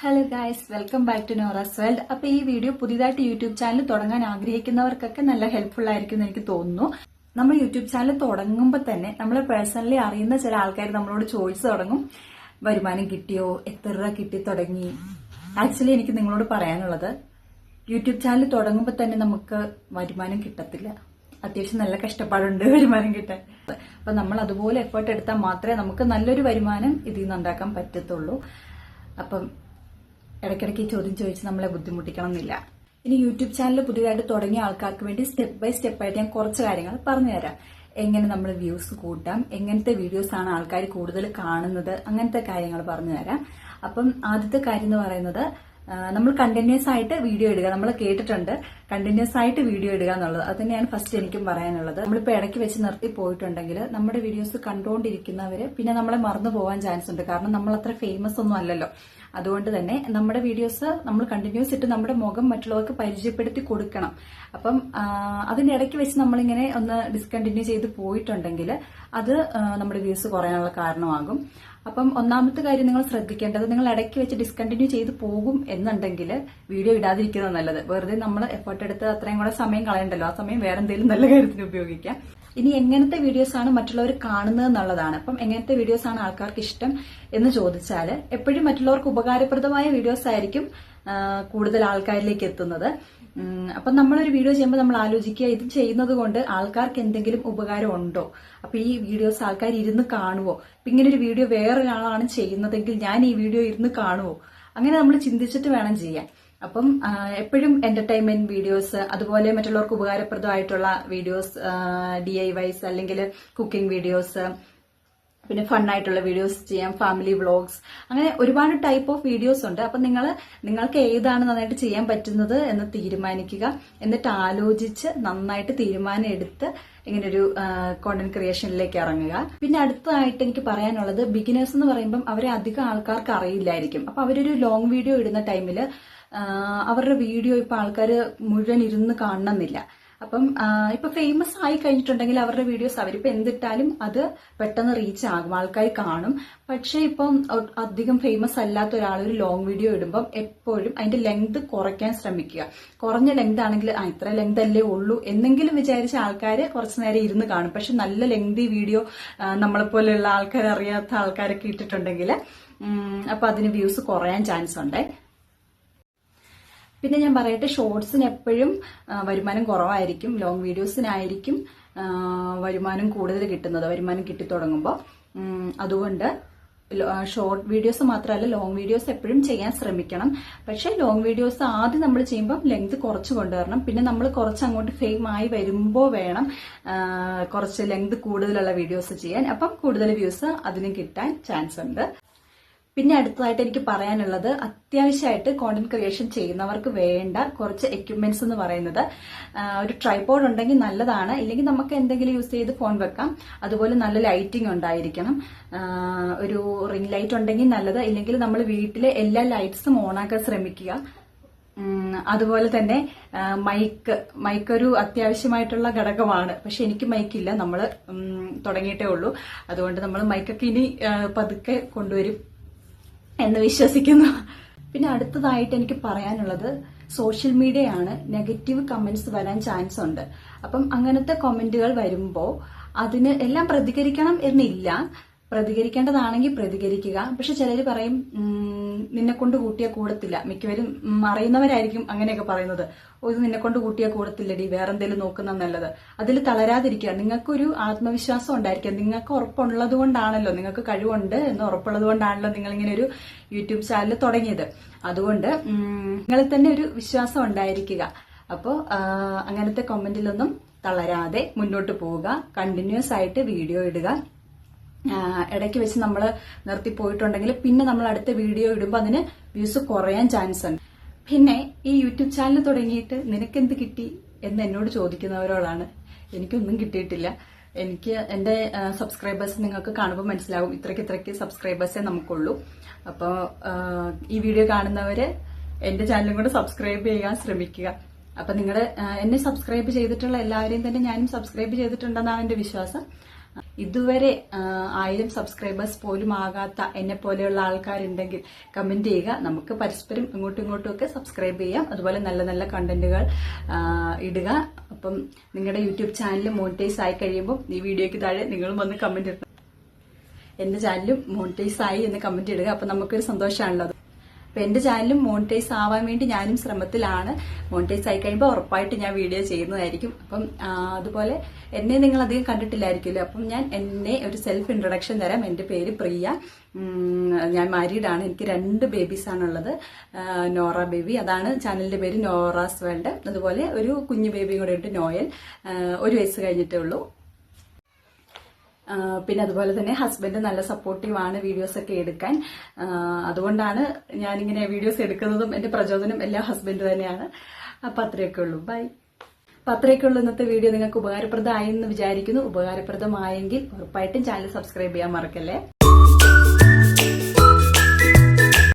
Hello guys, welcome back to Nora's world. അപ്പൊ ഈ video പുതിയതായിട്ട് യൂട്യൂബ് ചാനൽ തുടങ്ങാൻ ആഗ്രഹിക്കുന്നവർക്കൊക്കെ നല്ല ഹെൽപ്ഫുൾ ആയിരിക്കും എന്ന് എനിക്ക് തോന്നുന്നു. നമ്മൾ യൂട്യൂബ് ചാനൽ തുടങ്ങുമ്പോൾ തന്നെ നമ്മൾ പേഴ്സണലി അറിയുന്ന ചില ആൾക്കാർ നമ്മളോട് ചോദിച്ചു തുടങ്ങും, വരുമാനം കിട്ടിയോ, എത്ര രൂപ കിട്ടി തുടങ്ങി. ആക്ച്വലി എനിക്ക് നിങ്ങളോട് പറയാനുള്ളത്, യൂട്യൂബ് ചാനൽ തുടങ്ങുമ്പോൾ തന്നെ നമുക്ക് വരുമാനം കിട്ടത്തില്ല. അത്യാവശ്യം നല്ല കഷ്ടപ്പാടുണ്ട് വരുമാനം കിട്ടാൻ. അപ്പൊ നമ്മൾ അതുപോലെ എഫേർട്ട് എടുത്താൽ മാത്രമേ നമുക്ക് നല്ലൊരു വരുമാനം ഇതിൽ നിന്ന് ഉണ്ടാക്കാൻ പറ്റത്തുള്ളൂ. അപ്പം ഇടയ്ക്കിടയ്ക്ക് ഈ ചോദ്യം ചോദിച്ച് നമ്മളെ ബുദ്ധിമുട്ടിക്കണം എന്നില്ല. ഇനി യൂട്യൂബ് ചാനൽ പുതിയതായിട്ട് തുടങ്ങിയ ആൾക്കാർക്ക് വേണ്ടി സ്റ്റെപ്പ് ബൈ സ്റ്റെപ്പ് ആയിട്ട് ഞാൻ കുറച്ച് കാര്യങ്ങൾ പറഞ്ഞുതരാം. എങ്ങനെ നമ്മൾ വ്യൂസ് കൂട്ടാം, എങ്ങനത്തെ വീഡിയോസ് ആണ് ആൾക്കാർ കൂടുതൽ കാണുന്നത്, അങ്ങനത്തെ കാര്യങ്ങൾ പറഞ്ഞുതരാം. അപ്പം ആദ്യത്തെ കാര്യം എന്ന് പറയുന്നത്, നമ്മൾ കണ്ടിന്യൂസ് ആയിട്ട് വീഡിയോ ഇടുക. നമ്മൾ കേട്ടിട്ടുണ്ട് കണ്ടിന്യൂസ് ആയിട്ട് വീഡിയോ ഇടുക എന്നുള്ളത്. അത് തന്നെയാണ് ഫസ്റ്റ് എനിക്കും പറയാനുള്ളത്. നമ്മളിപ്പോൾ ഇടയ്ക്ക് വെച്ച് നിർത്തി പോയിട്ടുണ്ടെങ്കിൽ നമ്മുടെ വീഡിയോസ് കണ്ടുകൊണ്ടിരിക്കുന്നവര് പിന്നെ നമ്മളെ മറന്നു പോകാൻ ചാൻസ് ഉണ്ട്. കാരണം നമ്മൾ അത്ര ഫേമസ് ഒന്നും അല്ലല്ലോ. അതുകൊണ്ട് തന്നെ നമ്മുടെ വീഡിയോസ് നമ്മൾ കണ്ടിന്യൂസ് ഇട്ട് നമ്മുടെ മുഖം മറ്റുള്ളവർക്ക് പരിചയപ്പെടുത്തി കൊടുക്കണം. അപ്പം അതിന്റെ ഇടയ്ക്ക് വെച്ച് നമ്മളിങ്ങനെ ഒന്ന് ഡിസ്കണ്ടിന്യൂ ചെയ്ത് പോയിട്ടുണ്ടെങ്കിൽ അത് നമ്മുടെ വ്യൂസ് കുറയാനുള്ള കാരണമാകും. അപ്പം ഒന്നാമത്തെ കാര്യം നിങ്ങൾ ശ്രദ്ധിക്കേണ്ടത്, നിങ്ങൾ ഇടയ്ക്ക് വെച്ച് ഡിസ്കണ്ടിന്യൂ ചെയ്ത് പോകും എന്നുണ്ടെങ്കിൽ വീഡിയോ ഇടാതിരിക്കുന്നത് നല്ലത്. വെറുതെ നമ്മൾ എഫേർട്ട് എടുത്ത് അത്രയും കൂടെ സമയം കളയണ്ടല്ലോ. ആ സമയം വേറെ എന്തെങ്കിലും നല്ല കാര്യത്തിന് ഉപയോഗിക്കാം. ഇനി എങ്ങനത്തെ വീഡിയോസ് ആണ് മറ്റുള്ളവർ കാണുന്നത് എന്നുള്ളതാണ്. അപ്പം എങ്ങനത്തെ വീഡിയോസ് ആണ് ആൾക്കാർക്ക് ഇഷ്ടം എന്ന് ചോദിച്ചാൽ, എപ്പോഴും മറ്റുള്ളവർക്ക് ഉപകാരപ്രദമായ വീഡിയോസ് ആയിരിക്കും കൂടുതൽ ആൾക്കാരിലേക്ക് എത്തുന്നത്. അപ്പം നമ്മളൊരു വീഡിയോ ചെയ്യുമ്പോൾ നമ്മൾ ആലോചിക്കുക, ഇത് ചെയ്യുന്നത് കൊണ്ട് ആൾക്കാർക്ക് എന്തെങ്കിലും ഉപകാരം ഉണ്ടോ, അപ്പൊ ഈ വീഡിയോസ് ആൾക്കാർ ഇരുന്ന് കാണുവോ, ഇപ്പൊ ഇങ്ങനെ ഒരു വീഡിയോ വേറൊരാളാണ് ചെയ്യുന്നതെങ്കിൽ ഞാൻ ഈ വീഡിയോ ഇരുന്ന് കാണുവോ, അങ്ങനെ നമ്മൾ ചിന്തിച്ചിട്ട് വേണം ചെയ്യാൻ. അപ്പം എപ്പോഴും എന്റർടൈൻമെന്റ് വീഡിയോസ്, അതുപോലെ മറ്റുള്ളവർക്ക് ഉപകാരപ്രദമായിട്ടുള്ള വീഡിയോസ്, DIYs അല്ലെങ്കിൽ കുക്കിംഗ് വീഡിയോസ്, പിന്നെ ഫണ്ണായിട്ടുള്ള വീഡിയോസ് ചെയ്യാം, ഫാമിലി വ്ളോഗ്സ്, അങ്ങനെ ഒരുപാട് ടൈപ്പ് ഓഫ് വീഡിയോസ് ഉണ്ട്. അപ്പൊ നിങ്ങൾക്ക് ഏതാണ് നന്നായിട്ട് ചെയ്യാൻ പറ്റുന്നത് എന്ന് തീരുമാനിക്കുക. എന്നിട്ട് ആലോചിച്ച് നന്നായിട്ട് തീരുമാനം എടുത്ത് ഇങ്ങനൊരു കോണ്ടന്റ് ക്രിയേഷനിലേക്ക് ഇറങ്ങുക. പിന്നെ അടുത്തതായിട്ട് എനിക്ക് പറയാനുള്ളത്, ബിഗിനേഴ്സ് എന്ന് പറയുമ്പം അവരെ അധികം ആൾക്കാർക്ക് അറിയില്ലായിരിക്കും. അപ്പൊ അവരൊരു ലോങ് വീഡിയോ ഇടുന്ന ടൈമിൽ അവരുടെ വീഡിയോ ഇപ്പൊ ആൾക്കാർ മുഴുവൻ ഇരുന്ന് കാണണമെന്നില്ല. അപ്പം ഇപ്പൊ ഫേമസ് ആയി കഴിഞ്ഞിട്ടുണ്ടെങ്കിൽ അവരുടെ വീഡിയോസ് അവരിപ്പോ എന്തിട്ടാലും അത് പെട്ടെന്ന് റീച്ച് ആകും, ആൾക്കാർ കാണും. പക്ഷെ ഇപ്പം അധികം ഫേമസ് അല്ലാത്ത ഒരാൾ ഒരു ലോങ് വീഡിയോ ഇടുമ്പം എപ്പോഴും അതിന്റെ ലെങ്ത് കുറയ്ക്കാൻ ശ്രമിക്കുക. കുറഞ്ഞ ലെങ്ത് ആണെങ്കിൽ ഇത്ര ലെങ്ത് അല്ലേ ഉള്ളൂ എന്നെങ്കിലും വിചാരിച്ച ആൾക്കാർ കുറച്ചു നേരം ഇരുന്ന് കാണും. പക്ഷെ നല്ല ലെങ്തി വീഡിയോ നമ്മളെപ്പോലെയുള്ള ആൾക്കാർ, അറിയാത്ത ആൾക്കാരൊക്കെ ഇട്ടിട്ടുണ്ടെങ്കിൽ അപ്പൊ അതിന് വ്യൂസ് കുറയാൻ ചാൻസ് ഉണ്ട്. പിന്നെ ഞാൻ പറയട്ടെ, ഷോർട്സിന് എപ്പോഴും വരുമാനം കുറവായിരിക്കും, ലോങ് വീഡിയോസിനായിരിക്കും വരുമാനം കൂടുതൽ കിട്ടുന്നത്, വരുമാനം കിട്ടിത്തുടങ്ങുമ്പോൾ. അതുകൊണ്ട് ഷോർട്ട് വീഡിയോസ് മാത്രമല്ല, ലോങ് വീഡിയോസ് എപ്പോഴും ചെയ്യാൻ ശ്രമിക്കണം. പക്ഷെ ലോങ് വീഡിയോസ് ആദ്യം നമ്മൾ ചെയ്യുമ്പോൾ ലെങ്ത് കുറച്ച് കൊണ്ടുവരണം. പിന്നെ നമ്മൾ കുറച്ച് അങ്ങോട്ട് ഫെയിം ആയി വരുമ്പോൾ വേണം കുറച്ച് ലെങ്ത് കൂടുതലുള്ള വീഡിയോസ് ചെയ്യാൻ. അപ്പം കൂടുതൽ വ്യൂസ് അതിന് കിട്ടാൻ ചാൻസ് ഉണ്ട്. പിന്നെ അടുത്തതായിട്ട് എനിക്ക് പറയാനുള്ളത്, അത്യാവശ്യമായിട്ട് കോണ്ടന്റ് ക്രിയേഷൻ ചെയ്യുന്നവർക്ക് വേണ്ട കുറച്ച് എക്യുപ്മെന്റ്സ് എന്ന് പറയുന്നത്, ഒരു ട്രൈപോഡ് ഉണ്ടെങ്കിൽ നല്ലതാണ്. ഇല്ലെങ്കിൽ നമുക്ക് എന്തെങ്കിലും യൂസ് ചെയ്ത് ഫോൺ വെക്കാം. അതുപോലെ നല്ല ലൈറ്റിംഗ് ഉണ്ടായിരിക്കണം. ഒരു റിംഗ് ലൈറ്റ് ഉണ്ടെങ്കിൽ നല്ലത്. ഇല്ലെങ്കിൽ നമ്മൾ വീട്ടിലെ എല്ലാ ലൈറ്റ്സും ഓണാക്കാൻ ശ്രമിക്കുക. അതുപോലെ തന്നെ മൈക്ക് ഒരു അത്യാവശ്യമായിട്ടുള്ള ഘടകമാണ്. പക്ഷെ എനിക്ക് മൈക്കില്ല, നമ്മൾ തുടങ്ങിയിട്ടേ ഉള്ളൂ. അതുകൊണ്ട് നമ്മൾ മൈക്കൊക്കെ ഇനി പതുക്കെ കൊണ്ടുവരും എന്ന് വിശ്വസിക്കുന്നു. പിന്നെ അടുത്തതായിട്ട് എനിക്ക് പറയാനുള്ളത്, സോഷ്യൽ മീഡിയയാണ്, നെഗറ്റീവ് കമന്റ്സ് വരാൻ ചാൻസ് ഉണ്ട്. അപ്പം അങ്ങനത്തെ കമന്റുകൾ വരുമ്പോൾ അതിന് എല്ലാം പ്രതികരിക്കണം എന്നില്ല. പ്രതികരിക്കേണ്ടതാണെങ്കിൽ പ്രതികരിക്കുക. പക്ഷെ ചിലർ പറയും, നിന്നെ കൊണ്ട് കൂട്ടിയാൽ കൂടത്തില്ല. മിക്കവരും അറിയുന്നവരായിരിക്കും അങ്ങനെയൊക്കെ പറയുന്നത്. ഇത് നിന്നെ കൊണ്ട് കൂട്ടിയാൽ കൂടത്തില്ലടി, വേറെ എന്തെങ്കിലും നോക്കുന്ന നല്ലത്. അതിൽ തളരാതിരിക്കുക. നിങ്ങൾക്കൊരു ആത്മവിശ്വാസം ഉണ്ടായിരിക്കുക. നിങ്ങൾക്ക് ഉറപ്പുള്ളത് കൊണ്ടാണല്ലോ, നിങ്ങൾക്ക് കഴിവുണ്ട് എന്ന് ഉറപ്പുള്ളത് കൊണ്ടാണല്ലോ നിങ്ങൾ ഇങ്ങനെ ഒരു യൂട്യൂബ് ചാനൽ തുടങ്ങിയത്. അതുകൊണ്ട് നിങ്ങളിൽ തന്നെ ഒരു വിശ്വാസം ഉണ്ടായിരിക്കുക. അപ്പോൾ അങ്ങനത്തെ കമന്റിലൊന്നും തളരാതെ മുന്നോട്ട് പോവുക. കണ്ടിന്യൂസ് ആയിട്ട് വീഡിയോ ഇടുക. ഇടയ്ക്ക് വെച്ച് നമ്മൾ നിർത്തിപ്പോയിട്ടുണ്ടെങ്കിൽ പിന്നെ നമ്മൾ അടുത്ത വീഡിയോ ഇടുമ്പോൾ അതിന് വ്യൂസ് കുറയാൻ ചാൻസ് ഉണ്ട്. പിന്നെ ഈ യൂട്യൂബ് ചാനൽ തുടങ്ങിയിട്ട് നിനക്കെന്ത് കിട്ടി എന്ന് എന്നോട് ചോദിക്കുന്നവരോടാണ്, എനിക്കൊന്നും കിട്ടിയിട്ടില്ല. എനിക്ക് എന്റെ സബ്സ്ക്രൈബേഴ്സ് നിങ്ങൾക്ക് കാണുമ്പോൾ മനസ്സിലാവും, ഇത്രയ്ക്ക് സബ്സ്ക്രൈബേഴ്സേ നമുക്കുള്ളൂ. അപ്പോൾ ഈ വീഡിയോ കാണുന്നവര് എന്റെ ചാനലും കൂടെ സബ്സ്ക്രൈബ് ചെയ്യാൻ ശ്രമിക്കുക. അപ്പൊ നിങ്ങളുടെ എന്നെ സബ്സ്ക്രൈബ് ചെയ്തിട്ടുള്ള എല്ലാവരെയും തന്നെ ഞാനും സബ്സ്ക്രൈബ് ചെയ്തിട്ടുണ്ടെന്നാണ് എന്റെ വിശ്വാസം. ഇതുവരെ 1000 സബ്സ്ക്രൈബേഴ്സ് പോലും ആകാത്ത എന്നെ പോലെയുള്ള ആൾക്കാരുണ്ടെങ്കിൽ കമന്റ് ചെയ്യുക. നമുക്ക് പരസ്പരം ഇങ്ങോട്ടും ഇങ്ങോട്ടും ഒക്കെ സബ്സ്ക്രൈബ് ചെയ്യാം. അതുപോലെ നല്ല നല്ല കണ്ടന്റുകൾ ഇടുക. അപ്പം നിങ്ങളുടെ യൂട്യൂബ് ചാനൽ മോണിറ്റൈസ് ആയി കഴിയുമ്പോൾ ഈ വീഡിയോയ്ക്ക് താഴെ നിങ്ങളും വന്ന് കമന്റ് ഇടണം. എന്റെ ചാനലും മോണിറ്റൈസ് ആയി എന്ന് കമന്റ് ഇടുക. അപ്പൊ നമുക്കൊരു സന്തോഷമാണല്ലോ. അപ്പൊ എന്റെ ചാനലും മോണിറ്റൈസ് ആവാൻ വേണ്ടി ഞാനും ശ്രമത്തിലാണ്. മോണിറ്റൈസ് ആയി കഴിയുമ്പോൾ ഉറപ്പായിട്ട് ഞാൻ വീഡിയോ ചെയ്യുന്നതായിരിക്കും. അപ്പം അതുപോലെ എന്നെ നിങ്ങൾ അധികം കണ്ടിട്ടില്ലായിരിക്കുമല്ലോ. അപ്പം ഞാൻ എന്നെ ഒരു സെൽഫ് ഇൻട്രൊഡക്ഷൻ തരാം. എന്റെ പേര് പ്രിയ. ഞാൻ മാരീഡാണ്. എനിക്ക് 2 ബേബീസാണുള്ളത്. നോറ ബേബി, അതാണ് ചാനലിന്റെ പേര്, നോറാസ് വേൾഡ്. അതുപോലെ ഒരു കുഞ്ഞു ബേബിയും കൂടെ ഉണ്ട്, നോയൽ. 1 വയസ്സ് കഴിഞ്ഞിട്ടേ ഉള്ളൂ. പിന്നെ അതുപോലെ തന്നെ ഹസ്ബൻഡ് നല്ല സപ്പോർട്ടീവ് ആണ് വീഡിയോസ് ഒക്കെ എടുക്കാൻ. അതുകൊണ്ടാണ് ഞാനിങ്ങനെ വീഡിയോസ് എടുക്കുന്നതും എന്റെ പ്രചോദനം എല്ലാം ഹസ്ബൻഡ് തന്നെയാണ്. അപ്പൊ അത്രയൊക്കെ ഉള്ളൂ. ബൈ. അപ്പൊ അത്രയൊക്കെ ഉള്ളൂ ഇന്നത്തെ വീഡിയോ. നിങ്ങൾക്ക് ഉപകാരപ്രദമായെന്ന് വിചാരിക്കുന്നു. ഉപകാരപ്രദമായെങ്കിൽ ഉറപ്പായിട്ടും ചാനൽ സബ്സ്ക്രൈബ് ചെയ്യാൻ മറക്കല്ലേ.